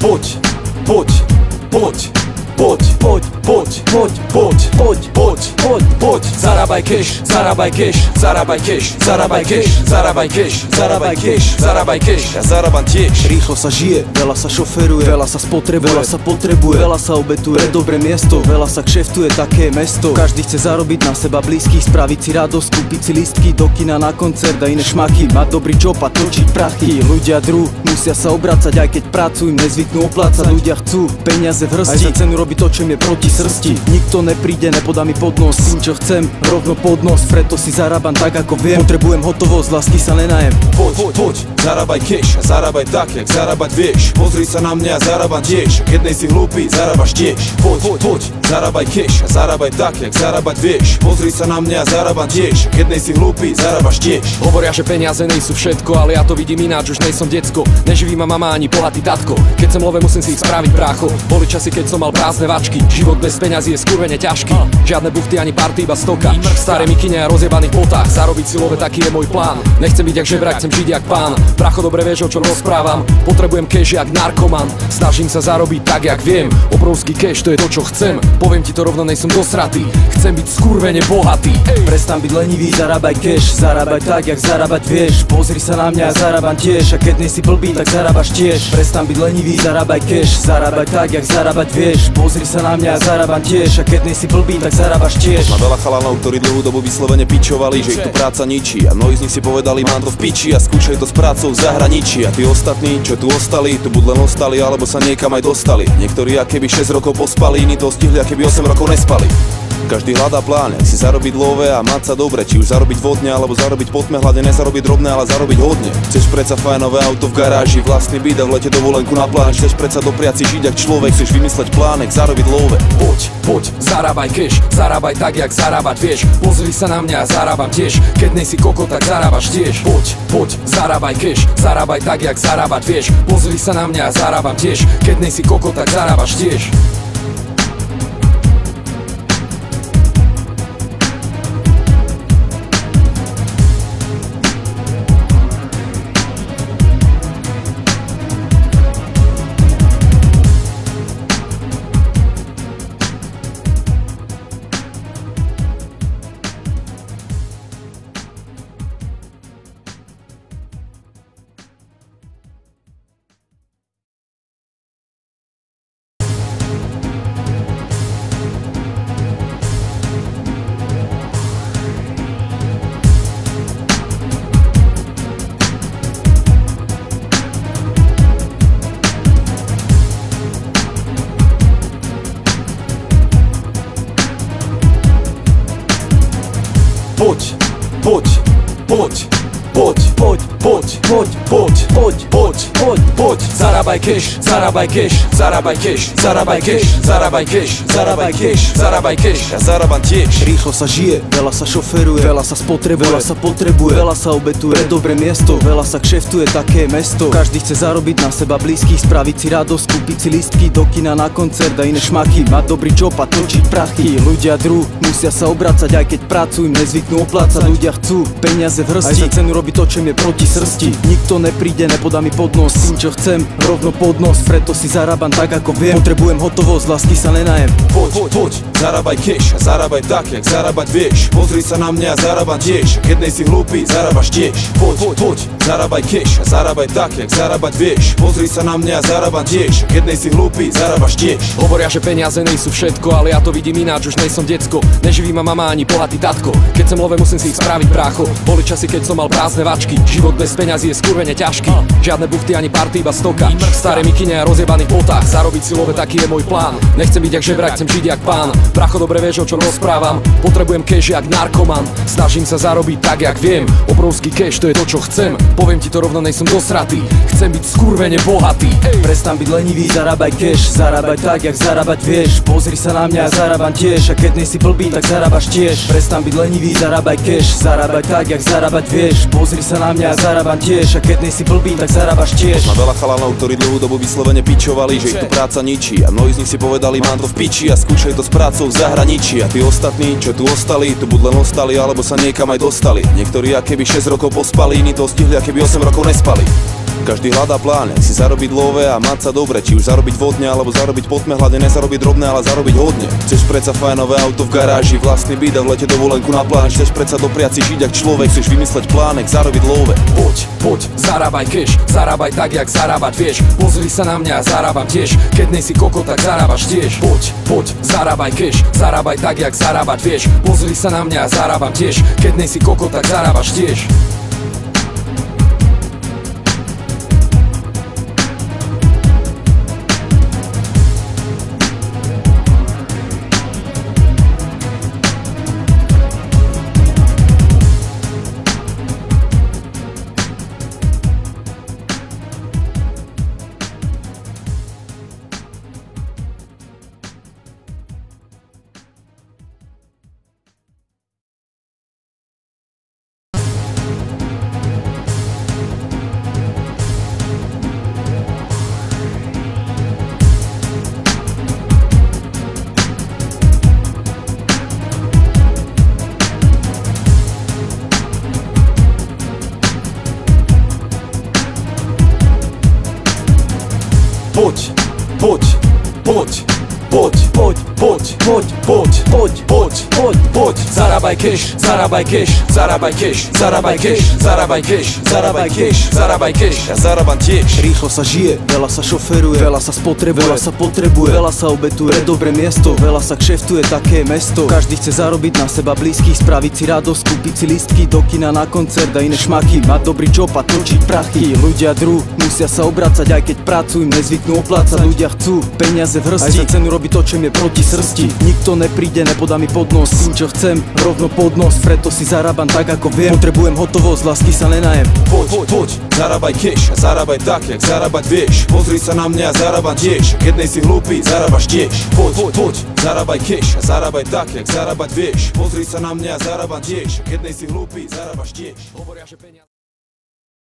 Poď, poď, poď, poď, poď, poď, poď, poď, poď, poď, poď, poď. Zarábaj cash, zarábaj cash, zarábaj cash, zarábaj cash, zarábaj cash, zarábaj cash, zarábaj cash. Ja zarábam tiež. Rýchlo sa žije, veľa sa šoferuje, veľa sa spotrebuje, veľa sa potrebuje, veľa sa obetuje pre dobré miesto, veľa sa kšeftuje, také mesto. Každý chce zarobiť na seba blízkych, spraviť si radosť, kúpiť si lístky do kina, na koncert a iné šmaky, mať dobrý job a točiť prachy. Ľudia drú, musia sa obracať, aj keď pracujú, nezvyknú oplácať. Ľudia chcú peniaze v hrsti, aj za cenu robiť to, čo mi je proti srsti. Nikto nepríde, nepodá mi pod nos, tým čo chcem, rovno pod nos, preto si zarábam tak ako viem. Potrebujem hotovosť, lásky sa nenajem. Poď, poď, zarábaj cash a zarábaj tak, jak zarábať vieš. Pozri sa na mňa a zarábam tiež. Keď nejsi hlúpy, zarábaš tiež. Poď, poď, zarábaj cash a zarábaj tak, jak zarábať vieš. Pozri sa na mňa a zarábam tiež. Keď nejsi hlúpy, zarábaš tiež. Hovoria, že peniaze nejsú všetko, ale ja to vidím ináč, už nejsom decko. Neživí ma mama ani bohatý tatko. Keď som love, musím si ich spraviť brácho. Boli časy, keď som mal prázdne vačky. Život bez peňazí je skurvene ťažký. Žiadne buchty ani party, iba stoka. Staré mikine a rozjebaných botách. Zarobiť si love, taký je môj plán. Nechcem byť jak žebrak, chcem žiť jak pán. Bracho, dobre vieš, o čom rozprávam. Potrebujem cash jak narkoman. Snažím sa zarobiť tak, jak viem. Obrovský cash, to je to, čo chcem. Poviem ti to rovno, nejsom dosratý. Chcem byť skurvene bohatý. Prestan byť lenivý, zarábaj cash, zarábaj tak, jak zarábať vieš. Pozri sa na mňa a zarábam tiež. A keď nejsi blbý, tak zarábaš tiež. Prestan byť lenivý, zarábaj cash, zarábaj tak, jak zarábať vieš. Pozri sa na mňa a zarábam tiež. A keď nejsi blbý, tak zarábaš tiež. Má veľa chalanov, ktorí dlhú dobu vyslovene pičovali, že ich tu práca ničí. A mnohí z nich si povedali, mám to v piči a skúšaj to s prácou v zahraničí. A tí ostatní, čo tu ostali, tu buď len ostali, alebo sa niekam aj dostali. Niektorí akéby 6 rokov pospali, iní to stihli akéby 8 rokov nespali. Každý hľadá plán, jak si zarobiť love a mať sa dobre. Či už zarobiť vodne, alebo zarobiť potme. Hlavne nezarobiť drobné, ale zarobiť hodne. Chceš predsa fajnové auto v garáži, vlastný byt a v lete dovolenku na pláž. Chceš predsa dopriať si žiť jak človek, chceš vymysleť plánek, zarobiť love. Poď, poď, zarábaj cash, zarábaj tak, jak zarábať vieš. Pozri sa na mňa a zarábam tiež. Keď nejsi koko, tak zarábaš tiež. Poď, poď, zarábaj cash, zarábaj tak, jak zarábať vieš. Pozri sa na mňa a zarábam tiež. Keď nejsi koko, tak zarábaš tiež. Poď, poď, poď, poď, poď, poď, poď, poď, poď, poď, poď, poď. Zarábaj cash, zarábaj cash, zarábaj cash, zarábaj cash, zarábaj cash, zarábaj cash, zarábaj cash. Ja zarábam tiež. Rýchlo sa žije, veľa sa šoferuje, veľa sa spotrebuje, veľa sa potrebuje, veľa sa obetuje pre dobré miesto, veľa sa kšeftuje, také mesto. Každý chce zarobiť na seba blízkych, spraviť si radosť, kúpiť si lístky do kina, na koncert a iné šmaky, mať dobrý job a točiť prachy. Ľudia drú, musia sa obracať, aj keď pracujú, nezvyknú oplácať. Ľudia chcú peniaze v hrsti, aj za cenu robiť to, čo mi je proti srsti. Nikto nepríde, nepodá mi pod nos, tým čo chcem, rovno pod nos, preto si zarábam tak, ako viem. Potrebujem hotovosť, lásky sa nenajem. Poď, poď, zarábaj cash a zarábaj tak, jak zarábať vieš. Pozri sa na mňa a zarábam tiež. Keď nejsi hlúpy, zarábaš tiež. Poď, poď, zarábaj cash a zarábaj tak, jak zarábať vieš. Pozri sa na mňa a zarábam tiež. Keď nejsi hlúpy, zarábaš tiež. Hovoria, že peniaze nejsú všetko, ale ja to vidím ináč, už nejsom decko. Neživí ma mama ani bohatý tatko. Keď som love, musím si ich spraviť brácho. Boli časy, keď som mal prázdne vačky. Život bez peňazí je skurvene ťažký. Žiadne buchty ani party, iba stoka. Staré mikine a rozjebaných botách. Zarobiť si love, taký je môj plán. Nechcem byť jak žebrak, chcem žiť jak pán. Bracho, dobre vieš, o čom rozprávam. Potrebujem cash jak narkoman. Snažím sa zarobiť tak, jak viem. Obrovský cash, to je to, čo chcem. Poviem ti to rovno, nejsom dosratý. Chcem byť skurvene bohatý. Prestan byť lenivý, zarábaj cash, zarábaj tak, jak zarábať vieš. Pozri sa na mňa a zarábam tiež. A keď nejsi blbý, tak zarábaš tiež. Prestan byť lenivý, zarábaj cash, zarábaj tak, jak zarábať vieš. Pozri sa na mňa a zarábam tiež. A keď nejsi blbý, tak zarábaš tiež. Má veľa chalanov, ktorí dlhú dobu vyslovene pičovali, že ich tu práca ničí. A mnohí z nich si povedali, mám to v piči a skúšaj to s prácou v zahraničí. A tí ostatní, čo tu ostali, tu buď len ostali, alebo sa niekam aj dostali. Niektorí akéby 6 rokov pospali, iní to stihli akéby 8 rokov nespali. Každý hľadá plán, jak si zarobiť love a mať sa dobre. Či už zarobiť vodne, alebo zarobiť potme, hlavne nezarobiť drobné, ale zarobiť hodne. Chceš predsa fajnové auto v garáži, vlastný byt a v lete dovolenku na pláž. Chceš predsa dopriať si žiť jak človek, chceš vymysleť plánek, zarobiť love. Poď, zarábaj cash, zarábaj tak, jak zarábať vieš. Pozri sa na mňa a zarábam tiež, keď nejsi koko, tak zarábaš tiež. Poď, zarábaj cash, zarábaj tak, jak zarábať vieš. Pozri sa na mňa a zarábam tiež, keď nejsi koko, tak zarábaš tiež. Poď, zarábaj cash, zarábaj cash, zarábaj cash, zarábaj cash, zarábaj cash, zarábaj cash, zarábaj cash. Ja zarábam tiež. Rýchlo sa žije, veľa sa šoferuje, veľa sa spotrebuje, veľa sa potrebuje, veľa sa obetuje pre dobré miesto, veľa sa kšeftuje, také mesto. Každý chce zarobiť na seba blízkych, spraviť si radosť, kúpiť si lístky do kina, na koncert a iné šmaky, mať dobrý job a točiť prachy. Ľudia drú, musia sa obracať, aj keď pracujú, nezvyknú oplácať. Ľudia chcú peniaze v hrsti, aj za cenu robiť to, čo im je proti srsti. Nikto nepríde, nepodá mi pod nos, tým čo chcem, rovno pod nos, preto si zarábam tak, ako viem. Potrebujem hotovosť, lásky sa nenajem. Poď, zarábaj cash a zarábaj tak, jak zarábať vieš. Pozri sa na mňa a zarábam tiež, keď nejsi hlúpy, zarábaš tiež. Poď, zarábaj cash a zarábaj tak, jak zarábať vieš. Pozri sa na mňa a zarábam tiež, keď nejsi hlúpy, zarábaš tiež. Hovoria, že peniaze